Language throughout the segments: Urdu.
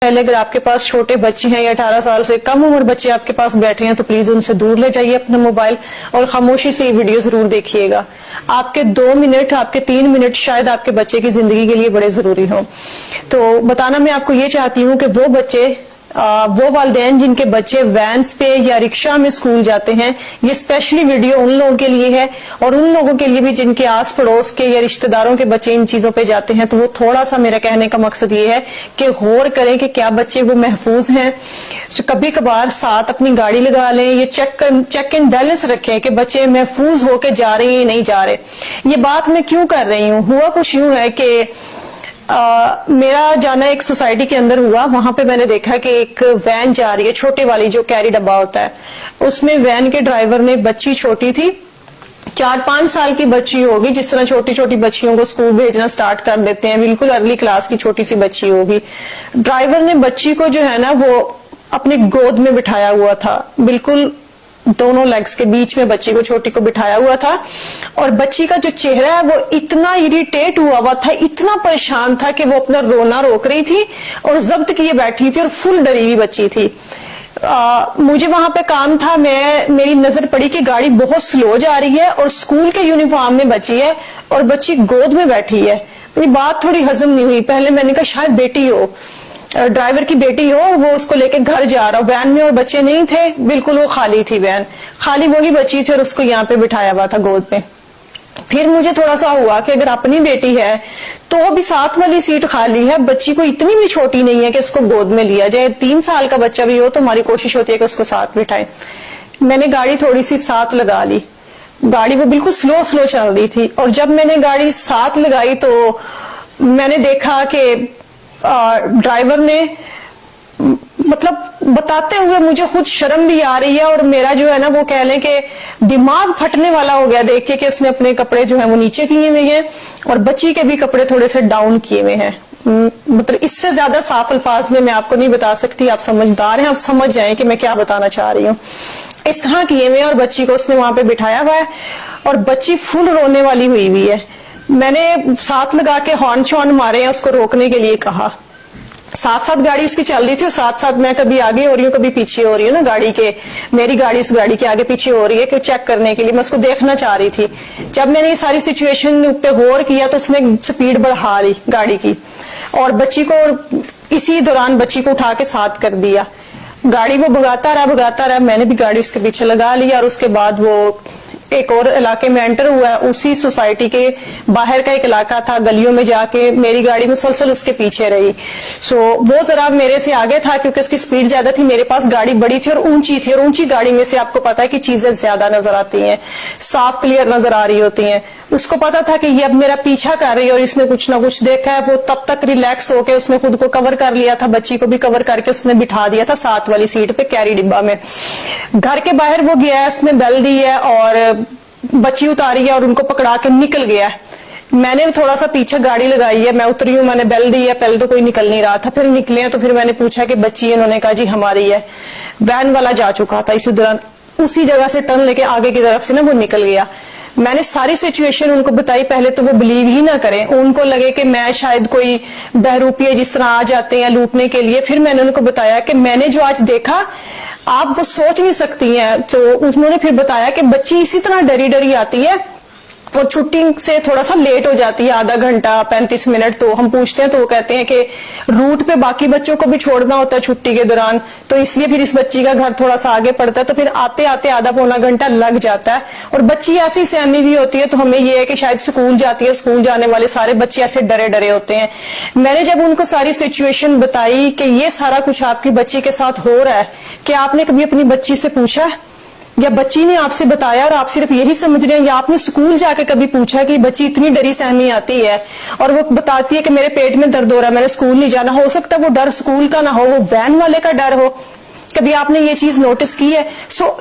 پہلے اگر آپ کے پاس چھوٹے بچے ہیں یا 18 سال سے کم عمر بچے آپ کے پاس بیٹھے ہیں تو پلیز ان سے دور لے جائیے اپنا موبائل اور خاموشی سے یہ ویڈیو ضرور دیکھیے گا. آپ کے 2 منٹ آپ کے 3 منٹ شاید آپ کے بچے کی زندگی کے لیے بڑے ضروری ہوں. تو بتانا میں آپ کو یہ چاہتی ہوں کہ وہ والدین جن کے بچے وینس پہ یا رکشہ میں اسکول جاتے ہیں، یہ اسپیشلی ویڈیو ان لوگوں کے لیے ہے اور ان لوگوں کے لیے بھی جن کے آس پڑوس کے یا رشتہ داروں کے بچے ان چیزوں پہ جاتے ہیں. تو وہ تھوڑا سا میرا کہنے کا مقصد یہ ہے کہ غور کریں کہ کیا بچے وہ محفوظ ہیں. کبھی کبھار ساتھ اپنی گاڑی لگا لیں، یہ چیک اینڈ بیلنس رکھیں کہ بچے محفوظ ہو کے جا رہے ہیں یا نہیں جا رہے. یہ بات میں کیوں کر رہی ہوں؟ ہوا کچھ یوں ہے کہ میرا جانا ایک سوسائٹی کے اندر ہوا. وہاں پہ میں نے دیکھا کہ ایک وین جا رہی ہے، چھوٹے والی جو کیری ڈبہ ہوتا ہے، اس میں وین کے ڈرائیور نے بچی چھوٹی تھی، 4-5 سال کی بچی ہوگی، جس طرح چھوٹی چھوٹی بچیوں کو اسکول بھیجنا سٹارٹ کر دیتے ہیں، بالکل ارلی کلاس کی چھوٹی سی بچی ہوگی. ڈرائیور نے بچی کو جو ہے نا وہ اپنے گود میں بٹھایا ہوا تھا، بالکل دونوں لیگز کے بیچ میں بچی کو چھوٹی کو بٹھایا ہوا تھا، اور بچی کا جو چہرہ ہے وہ اتنا اریٹیٹ ہوا تھا، اتنا پریشان تھا کہ وہ اپنا رونا روک رہی تھی اور ضبط کیے بیٹھی تھی اور فل ڈری ہوئی بچی تھی. مجھے وہاں پہ کام تھا، میری نظر پڑی کہ گاڑی بہت سلو جا رہی ہے اور اسکول کے یونیفارم میں بچی ہے اور بچی گود میں بیٹھی ہے. میری بات تھوڑی ہضم نہیں ہوئی. پہلے میں نے کہا شاید بیٹی ہو، ڈرائیور کی بیٹی ہو، وہ اس کو لے کے گھر جا رہا ہو. وین میں اور بچے نہیں تھے، بالکل وہ خالی تھی وین، خالی وہی بچی تھی اور اس کو یہاں پہ بٹھایا ہوا تھا گود میں. پھر مجھے تھوڑا سا ہوا کہ اگر اپنی بیٹی ہے تو بھی ساتھ والی سیٹ خالی ہے، بچی کو اتنی بھی چھوٹی نہیں ہے کہ اس کو گود میں لیا جائے. 3 سال کا بچہ بھی ہو تو ہماری کوشش ہوتی ہے کہ اس کو ساتھ بٹھائیں. میں نے گاڑی تھوڑی سی ساتھ لگا لی. گاڑی وہ بالکل سلو چل رہی تھی، اور جب میں نے گاڑی ساتھ لگائی تو میں نے دیکھا کہ ڈرائیور نے مطلب بتاتے ہوئے مجھے خود شرم بھی آ رہی ہے، اور میرا جو ہے نا وہ کہہ لیں کہ دماغ پھٹنے والا ہو گیا دیکھ کے کہ اس نے اپنے کپڑے جو ہیں وہ نیچے کیے ہوئے ہیں اور بچی کے بھی کپڑے تھوڑے سے ڈاؤن کیے ہوئے ہیں. مطلب اس سے زیادہ صاف الفاظ میں آپ کو نہیں بتا سکتی. آپ سمجھدار ہیں، آپ سمجھ جائیں کہ میں کیا بتانا چاہ رہی ہوں. اس طرح کیے ہوئے اور بچی کو اس نے وہاں پہ بٹھایا ہوا ہے اور بچی فل رونے والی ہوئی ہے. میں نے ساتھ لگا کے ہارن شارن مارے ہیں، اس کو روکنے کے لیے کہا. ساتھ گاڑی اس کی چل رہی تھی اور ساتھ میں کبھی آگے ہو رہی ہوں کبھی پیچھے ہو رہی ہوں نا گاڑی کے. میری گاڑی اس گاڑی کے آگے پیچھے ہو رہی ہے کہ چیک کرنے کے لیے میں اس کو دیکھنا چاہ رہی تھی. جب میں نے یہ ساری سچویشن پہ غور کیا تو اس نے سپیڈ بڑھا لی گاڑی کی اور بچی کو اسی دوران بچی کو اٹھا کے ساتھ کر دیا. گاڑی وہ بھگاتا رہا. میں نے بھی گاڑی اس کے پیچھے لگا لی اور اس کے بعد وہ ایک اور علاقے میں انٹر ہوا ہے. اسی سوسائٹی کے باہر کا ایک علاقہ تھا، گلیوں میں جا کے میری گاڑی مسلسل اس کے پیچھے رہی. وہ ذرا میرے سے آگے تھا کیونکہ اس کی سپیڈ زیادہ تھی. میرے پاس گاڑی بڑی تھی اور اونچی تھی، اور اونچی گاڑی میں سے آپ کو پتا ہے کہ چیزیں زیادہ نظر آتی ہیں، صاف کلیئر نظر آ رہی ہوتی ہیں. اس کو پتا تھا کہ یہ اب میرا پیچھا کر رہی ہے اور اس نے کچھ نہ کچھ دیکھا ہے. وہ تب تک ریلیکس ہو کے اس نے خود کو کور کر لیا تھا، بچی کو بھی کور کر کے اس نے بٹھا دیا تھا ساتھ والی سیٹ پہ کیری ڈبہ میں. گھر کے باہر وہ گیا ہے، اس نے بیل دی ہے اور بچی اتاری ہے اور ان کو پکڑا کے نکل گیا. میں نے تھوڑا سا پیچھے گاڑی لگائی ہے، میں اتری ہوں، میں نے بیل دی ہے. پہلے تو کوئی نکل نہیں رہا تھا، پھر نکلے ہیں تو پھر میں نے پوچھا کہ بچی ہے، انہوں نے کہا جی ہماری ہے. وین والا جا چکا تھا اسی دوران، اسی جگہ سے ٹرن لے کے آگے کی طرف سے نا وہ نکل گیا. میں نے ساری سچویشن ان کو بتائی. پہلے تو وہ بلیو ہی نہ کریں، ان کو لگے کہ میں شاید کوئی بہروپیے جس طرح آ جاتے ہیں لوٹنے کے لیے. پھر میں نے ان کو بتایا کہ میں نے جو آج دیکھا آپ وہ سوچ نہیں سکتی ہیں. تو انہوں نے پھر بتایا کہ بچی اسی طرح ڈری آتی ہے اور چھٹی سے تھوڑا سا لیٹ ہو جاتی ہے، آدھا گھنٹہ 35 منٹ. تو ہم پوچھتے ہیں تو وہ کہتے ہیں کہ روٹ پہ باقی بچوں کو بھی چھوڑنا ہوتا ہے چھٹی کے دوران، تو اس لیے پھر اس بچی کا گھر تھوڑا سا آگے پڑتا ہے، تو پھر آتے آدھا پونا گھنٹہ لگ جاتا ہے. اور بچی ایسی سہمی بھی ہوتی ہے تو ہمیں یہ ہے کہ شاید اسکول جاتی ہے، اسکول جانے والے سارے بچے ایسے ڈرے ہوتے ہیں. میں نے جب ان کو ساری سچویشن بتائی کہ یہ سارا کچھ آپ کی بچی کے ساتھ ہو رہا ہے، کہ آپ نے کبھی اپنی بچی سے پوچھا یا بچی نے آپ سے بتایا اور آپ صرف یہی سمجھ رہے ہیں، یا آپ نے اسکول جا کے کبھی پوچھا کہ بچی اتنی ڈری سہمی آتی ہے اور وہ بتاتی ہے کہ میرے پیٹ میں درد ہو رہا ہے، میں نے اسکول نہیں جانا. ہو سکتا ہے وہ ڈر اسکول کا نہ ہو، وہ وین والے کا ڈر ہو. کبھی آپ نے یہ چیز نوٹس کی ہے؟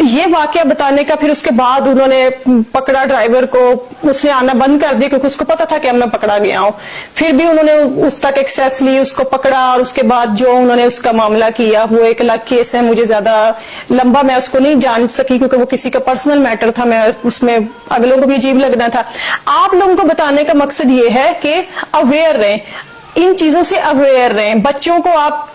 یہ واقعہ بتانے کا پھر اس کے بعد انہوں نے پکڑا ڈرائیور کو، اس نے آنا بند کر دیا کیونکہ اس کو پتا تھا کہ اب میں پکڑا گیا ہوں. پھر بھی انہوں نے اس تک ایکسیس لی، اس کو پکڑا، اور اس کے بعد جو انہوں نے اس کا معاملہ کیا وہ ایک الگ کیس ہے. مجھے زیادہ لمبا میں اس کو نہیں جان سکی کیونکہ وہ کسی کا پرسنل میٹر تھا، میں اس میں اگلوں کو بھی عجیب لگنا تھا. آپ لوگوں کو بتانے کا مقصد یہ ہے کہ اویئر رہیں، ان چیزوں سے اویئر رہیں. بچوں کو آپ